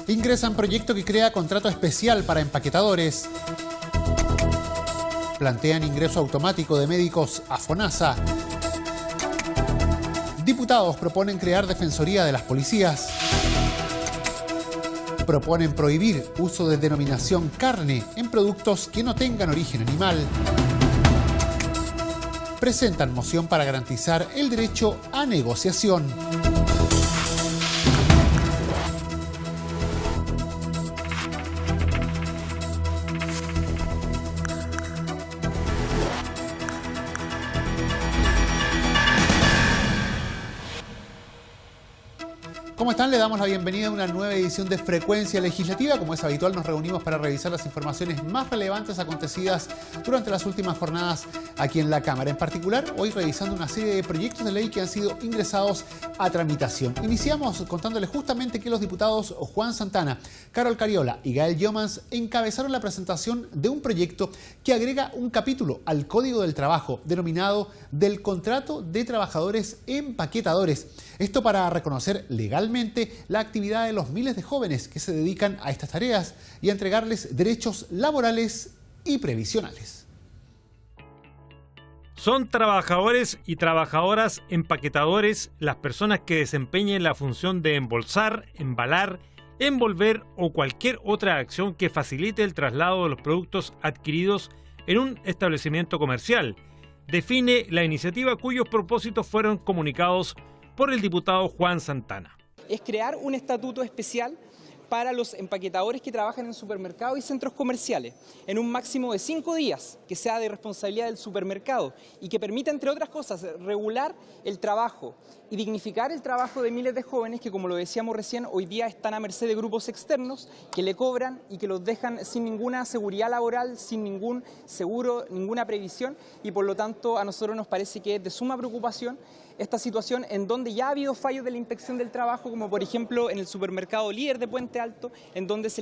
Ingresan proyecto que crea contrato especial para empaquetadores. Plantean ingreso automático de médicos a FONASA. Diputados proponen crear defensoría de las policías. Proponen prohibir uso de denominación carne en productos que no tengan origen animal. Presentan moción para garantizar el derecho a negociación. ¿Cómo están? Le damos la bienvenida a una nueva edición de Frecuencia Legislativa. Como es habitual, nos reunimos para revisar las informaciones más relevantes acontecidas durante las últimas jornadas aquí en la Cámara. En particular, hoy revisando una serie de proyectos de ley que han sido ingresados a tramitación. Iniciamos contándoles justamente que los diputados Juan Santana, Carol Cariola y Gael Jomans encabezaron la presentación de un proyecto que agrega un capítulo al Código del Trabajo denominado del contrato de trabajadores empaquetadores. Esto para reconocer legalmente la actividad de los miles de jóvenes que se dedican a estas tareas y a entregarles derechos laborales y previsionales. Son trabajadores y trabajadoras empaquetadores las personas que desempeñen la función de embolsar, embalar, envolver o cualquier otra acción que facilite el traslado de los productos adquiridos en un establecimiento comercial. Define la iniciativa cuyos propósitos fueron comunicados por el diputado Juan Santana. Es crear un estatuto especial para los empaquetadores que trabajan en supermercados y centros comerciales, en un máximo de 5 días, que sea de responsabilidad del supermercado y que permita, entre otras cosas, regular el trabajo y dignificar el trabajo de miles de jóvenes que, como lo decíamos recién, hoy día están a merced de grupos externos que le cobran y que los dejan sin ninguna seguridad laboral, sin ningún seguro, ninguna previsión, y por lo tanto a nosotros nos parece que es de suma preocupación esta situación en donde ya ha habido fallos de la inspección del trabajo, como por ejemplo en el supermercado Líder de Puente Alto, en donde se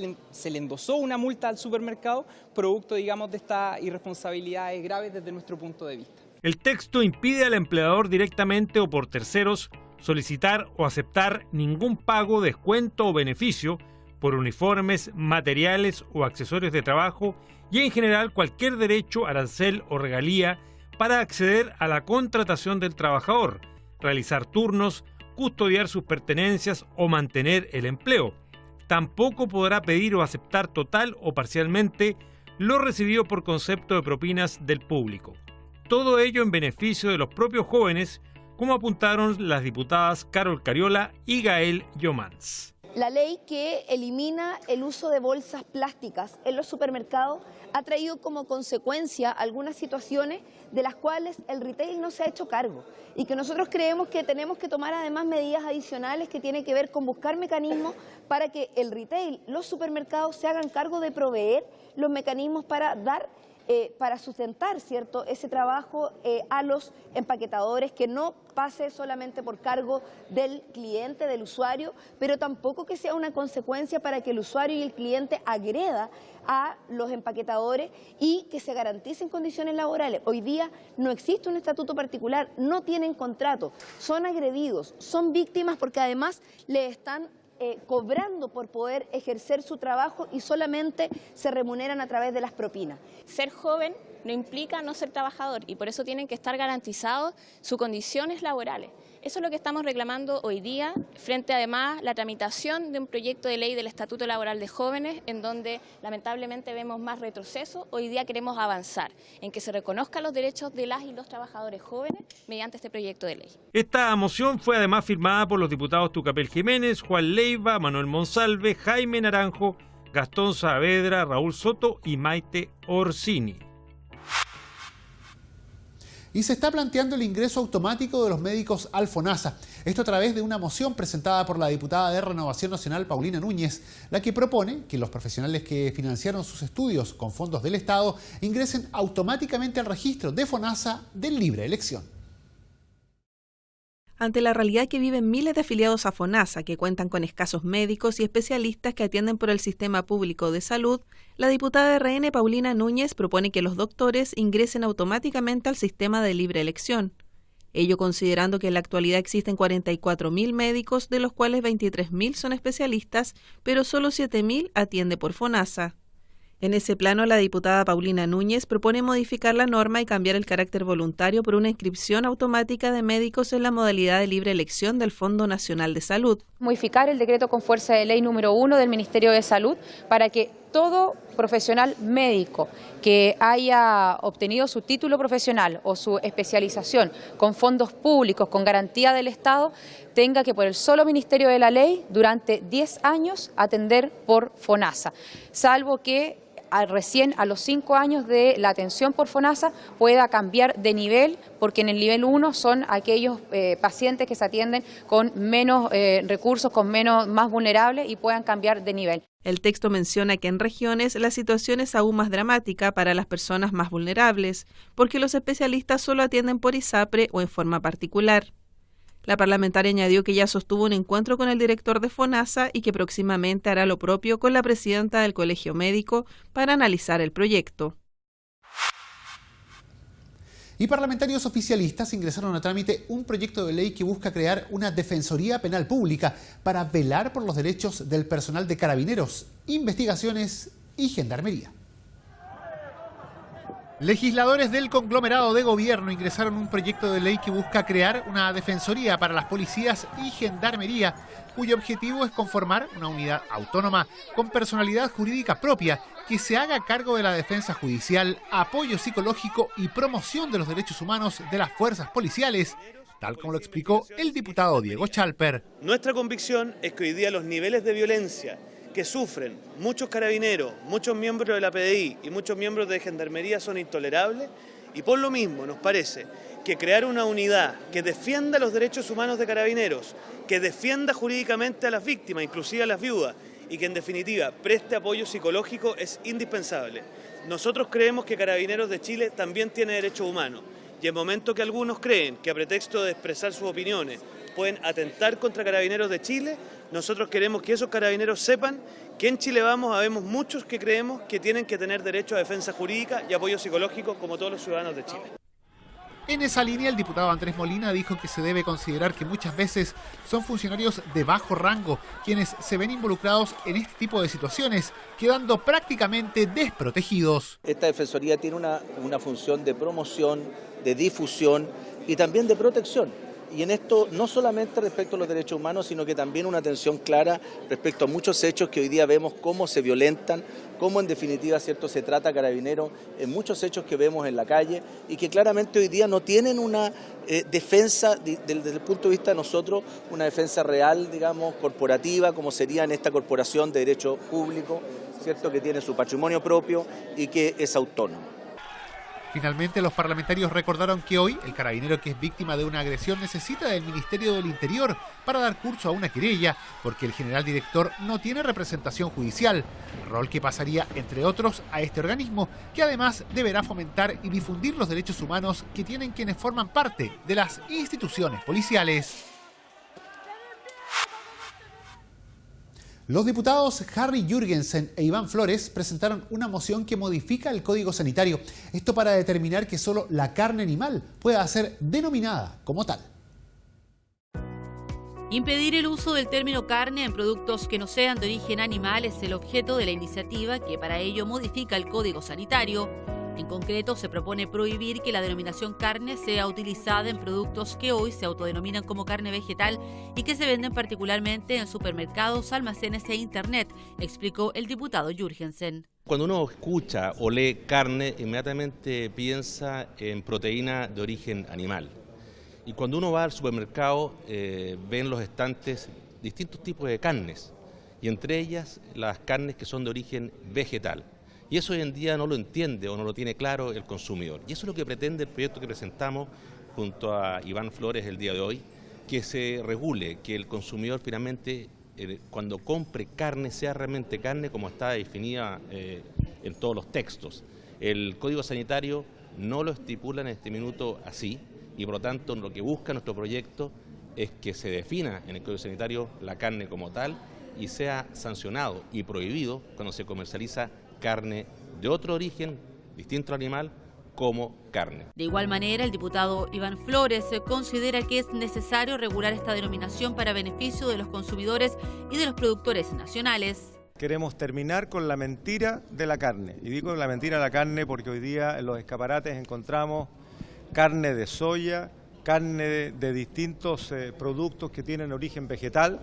le endosó una multa al supermercado, producto, digamos, de estas irresponsabilidades graves desde nuestro punto de vista. El texto impide al empleador directamente o por terceros solicitar o aceptar ningún pago, descuento o beneficio por uniformes, materiales o accesorios de trabajo y en general cualquier derecho, arancel o regalía para acceder a la contratación del trabajador, realizar turnos, custodiar sus pertenencias o mantener el empleo. Tampoco podrá pedir o aceptar total o parcialmente lo recibido por concepto de propinas del público. Todo ello en beneficio de los propios jóvenes, como apuntaron las diputadas Carol Cariola y Gael Jomans. La ley que elimina el uso de bolsas plásticas en los supermercados ha traído como consecuencia algunas situaciones de las cuales el retail no se ha hecho cargo y que nosotros creemos que tenemos que tomar además medidas adicionales que tienen que ver con buscar mecanismos para que el retail, los supermercados se hagan cargo de proveer los mecanismos para dar para sustentar, ¿cierto?, ese trabajo a los empaquetadores, que no pase solamente por cargo del cliente, del usuario, pero tampoco que sea una consecuencia para que el usuario y el cliente agreda a los empaquetadores y que se garanticen condiciones laborales. Hoy día no existe un estatuto particular, no tienen contrato, son agredidos, son víctimas porque además le están cobrando por poder ejercer su trabajo y solamente se remuneran a través de las propinas. Ser joven no implica no ser trabajador y por eso tienen que estar garantizados sus condiciones laborales. Eso es lo que estamos reclamando hoy día, frente además a la tramitación de un proyecto de ley del Estatuto Laboral de Jóvenes, en donde lamentablemente vemos más retroceso. Hoy día queremos avanzar en que se reconozcan los derechos de las y los trabajadores jóvenes mediante este proyecto de ley. Esta moción fue además firmada por los diputados Tucapel Jiménez, Juan Leiva, Manuel Monsalve, Jaime Naranjo, Gastón Saavedra, Raúl Soto y Maite Orsini. Y se está planteando el ingreso automático de los médicos al FONASA. Esto a través de una moción presentada por la diputada de Renovación Nacional, Paulina Núñez, la que propone que los profesionales que financiaron sus estudios con fondos del Estado ingresen automáticamente al registro de FONASA de libre elección. Ante la realidad que viven miles de afiliados a FONASA, que cuentan con escasos médicos y especialistas que atienden por el sistema público de salud, la diputada de RN, Paulina Núñez, propone que los doctores ingresen automáticamente al sistema de libre elección. Ello considerando que en la actualidad existen 44.000 médicos, de los cuales 23.000 son especialistas, pero solo 7.000 atiende por FONASA. En ese plano, la diputada Paulina Núñez propone modificar la norma y cambiar el carácter voluntario por una inscripción automática de médicos en la modalidad de libre elección del Fondo Nacional de Salud. Modificar el decreto con fuerza de ley número 1 del Ministerio de Salud para que todo profesional médico que haya obtenido su título profesional o su especialización con fondos públicos, con garantía del Estado, tenga que por el solo Ministerio de la Ley durante 10 años atender por FONASA, salvo que recién a los 5 años de la atención por FONASA pueda cambiar de nivel, porque en el nivel 1 son aquellos pacientes que se atienden con menos recursos, más vulnerables y puedan cambiar de nivel. El texto menciona que en regiones la situación es aún más dramática para las personas más vulnerables, porque los especialistas solo atienden por ISAPRE o en forma particular. La parlamentaria añadió que ya sostuvo un encuentro con el director de FONASA y que próximamente hará lo propio con la presidenta del Colegio Médico para analizar el proyecto. Y parlamentarios oficialistas ingresaron a trámite un proyecto de ley que busca crear una Defensoría Penal Pública para velar por los derechos del personal de Carabineros, Investigaciones y Gendarmería. Legisladores del conglomerado de gobierno ingresaron un proyecto de ley que busca crear una defensoría para las policías y gendarmería, cuyo objetivo es conformar una unidad autónoma con personalidad jurídica propia que se haga cargo de la defensa judicial, apoyo psicológico y promoción de los derechos humanos de las fuerzas policiales, tal como lo explicó el diputado Diego Chalper. Nuestra convicción es que hoy día los niveles de violencia que sufren muchos carabineros, muchos miembros de la PDI y muchos miembros de Gendarmería son intolerables, y por lo mismo nos parece que crear una unidad que defienda los derechos humanos de Carabineros, que defienda jurídicamente a las víctimas, inclusive a las viudas, y que en definitiva preste apoyo psicológico es indispensable. Nosotros creemos que Carabineros de Chile también tiene derechos humanos, y en el momento que algunos creen que a pretexto de expresar sus opiniones pueden atentar contra Carabineros de Chile, nosotros queremos que esos carabineros sepan que en Chile Vamos habemos muchos que creemos que tienen que tener derecho a defensa jurídica y apoyo psicológico como todos los ciudadanos de Chile. En esa línea, el diputado Andrés Molina dijo que se debe considerar que muchas veces son funcionarios de bajo rango quienes se ven involucrados en este tipo de situaciones, quedando prácticamente desprotegidos. Esta defensoría tiene una función de promoción, de difusión y también de protección. Y en esto no solamente respecto a los derechos humanos, sino que también una atención clara respecto a muchos hechos que hoy día vemos cómo se violentan, cómo en definitiva se trata a Carabineros en muchos hechos que vemos en la calle y que claramente hoy día no tienen una defensa, desde el punto de vista de nosotros, una defensa real, digamos, corporativa, como sería en esta corporación de derecho público, ¿cierto?, que tiene su patrimonio propio y que es autónomo. Finalmente, los parlamentarios recordaron que hoy el carabinero que es víctima de una agresión necesita del Ministerio del Interior para dar curso a una querella, porque el general director no tiene representación judicial, rol que pasaría, entre otros, a este organismo, que además deberá fomentar y difundir los derechos humanos que tienen quienes forman parte de las instituciones policiales. Los diputados Harry Jürgensen e Iván Flores presentaron una moción que modifica el Código Sanitario. Esto para determinar que solo la carne animal pueda ser denominada como tal. Impedir el uso del término carne en productos que no sean de origen animal es el objeto de la iniciativa que para ello modifica el Código Sanitario. En concreto, se propone prohibir que la denominación carne sea utilizada en productos que hoy se autodenominan como carne vegetal y que se venden particularmente en supermercados, almacenes e internet, explicó el diputado Jürgensen. Cuando uno escucha o lee carne, inmediatamente piensa en proteína de origen animal. Y cuando uno va al supermercado, ve en los estantes distintos tipos de carnes, y entre ellas las carnes que son de origen vegetal. Y eso hoy en día no lo entiende o no lo tiene claro el consumidor. Y eso es lo que pretende el proyecto que presentamos junto a Iván Flores el día de hoy, que se regule, que el consumidor finalmente cuando compre carne sea realmente carne como está definida en todos los textos. El Código Sanitario no lo estipula en este minuto así y por lo tanto lo que busca nuestro proyecto es que se defina en el Código Sanitario la carne como tal y sea sancionado y prohibido cuando se comercializa carne de otro origen, distinto al animal, como carne. De igual manera, el diputado Iván Flores considera que es necesario regular esta denominación para beneficio de los consumidores y de los productores nacionales. Queremos terminar con la mentira de la carne. Y digo la mentira de la carne porque hoy día en los escaparates encontramos carne de soya, carne de distintos productos que tienen origen vegetal,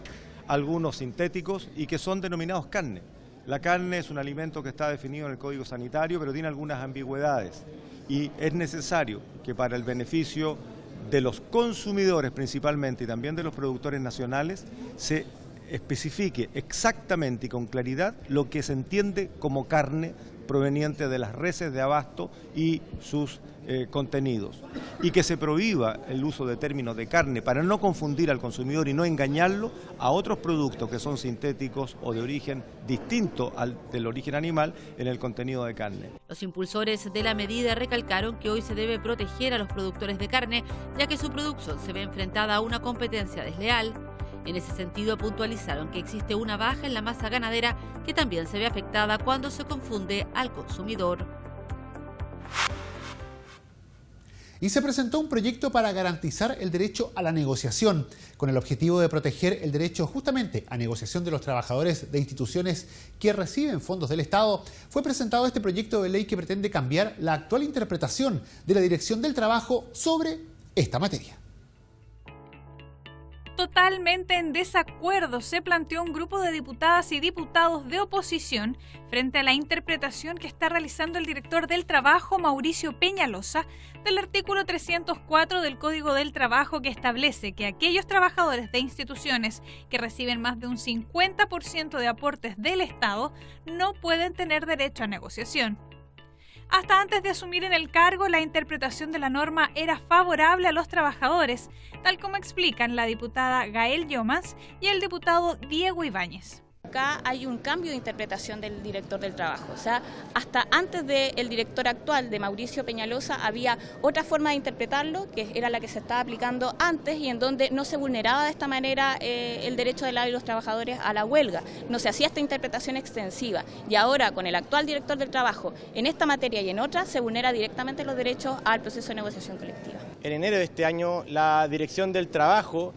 algunos sintéticos y que son denominados carne. La carne es un alimento que está definido en el Código Sanitario, pero tiene algunas ambigüedades y es necesario que para el beneficio de los consumidores principalmente y también de los productores nacionales se especifique exactamente y con claridad lo que se entiende como carne proveniente de las reses de abasto y sus contenidos, y que se prohíba el uso de términos de carne para no confundir al consumidor y no engañarlo a otros productos que son sintéticos o de origen distinto al del origen animal en el contenido de carne. Los impulsores de la medida recalcaron que hoy se debe proteger a los productores de carne, ya que su producción se ve enfrentada a una competencia desleal. En ese sentido, puntualizaron que existe una baja en la masa ganadera que también se ve afectada cuando se confunde al consumidor. Y se presentó un proyecto para garantizar el derecho a la negociación, con el objetivo de proteger el derecho justamente a negociación de los trabajadores de instituciones que reciben fondos del Estado. Fue presentado este proyecto de ley que pretende cambiar la actual interpretación de la Dirección del Trabajo sobre esta materia. Totalmente en desacuerdo se planteó un grupo de diputadas y diputados de oposición frente a la interpretación que está realizando el director del Trabajo, Mauricio Peñalosa, del artículo 304 del Código del Trabajo, que establece que aquellos trabajadores de instituciones que reciben más de un 50% de aportes del Estado no pueden tener derecho a negociación. Hasta antes de asumir en el cargo, la interpretación de la norma era favorable a los trabajadores, tal como explican la diputada Gael Llomas y el diputado Diego Ibáñez. Acá hay un cambio de interpretación del director del trabajo. O sea, hasta antes del director actual, de Mauricio Peñalosa, había otra forma de interpretarlo, que era la que se estaba aplicando antes y en donde no se vulneraba de esta manera el derecho de los trabajadores a la huelga. No se hacía esta interpretación extensiva. Y ahora, con el actual director del trabajo, en esta materia y en otras, se vulnera directamente los derechos al proceso de negociación colectiva. En enero de este año, la Dirección del Trabajo,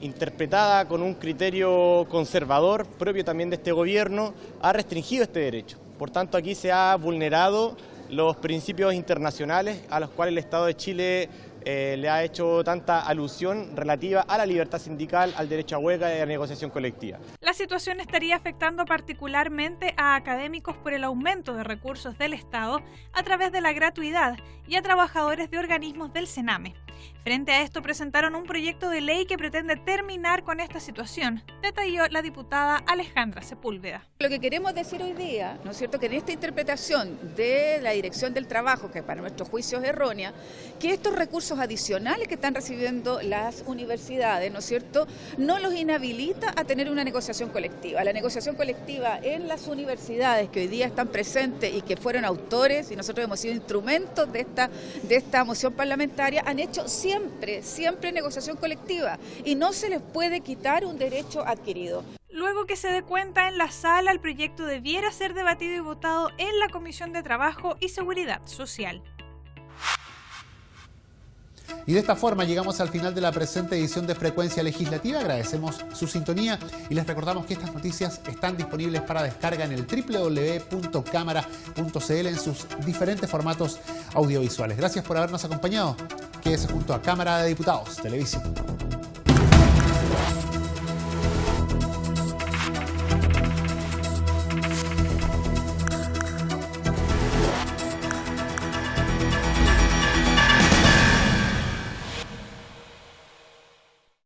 interpretada con un criterio conservador propio también de este gobierno, ha restringido este derecho. Por tanto, aquí se ha vulnerado los principios internacionales a los cuales el Estado de Chile le ha hecho tanta alusión relativa a la libertad sindical, al derecho a huelga y a la negociación colectiva. La situación estaría afectando particularmente a académicos por el aumento de recursos del Estado a través de la gratuidad y a trabajadores de organismos del Sename. Frente a esto, presentaron un proyecto de ley que pretende terminar con esta situación, detalló la diputada Alejandra Sepúlveda. Lo que queremos decir hoy día, ¿no es cierto?, que en esta interpretación de la Dirección del Trabajo, que para nuestro juicio es errónea, que estos recursos adicionales que están recibiendo las universidades, ¿no es cierto?, no los inhabilita a tener una negociación colectiva. La negociación colectiva en las universidades que hoy día están presentes y que fueron autores, y nosotros hemos sido instrumentos de esta moción parlamentaria, han hecho siempre negociación colectiva y no se les puede quitar un derecho adquirido. Luego que se dé cuenta en la sala, el proyecto debiera ser debatido y votado en la Comisión de Trabajo y Seguridad Social. Y de esta forma llegamos al final de la presente edición de Frecuencia Legislativa. Agradecemos su sintonía y les recordamos que estas noticias están disponibles para descarga en el www.cámara.cl en sus diferentes formatos audiovisuales. Gracias por habernos acompañado. Quédese junto a Cámara de Diputados Televisión.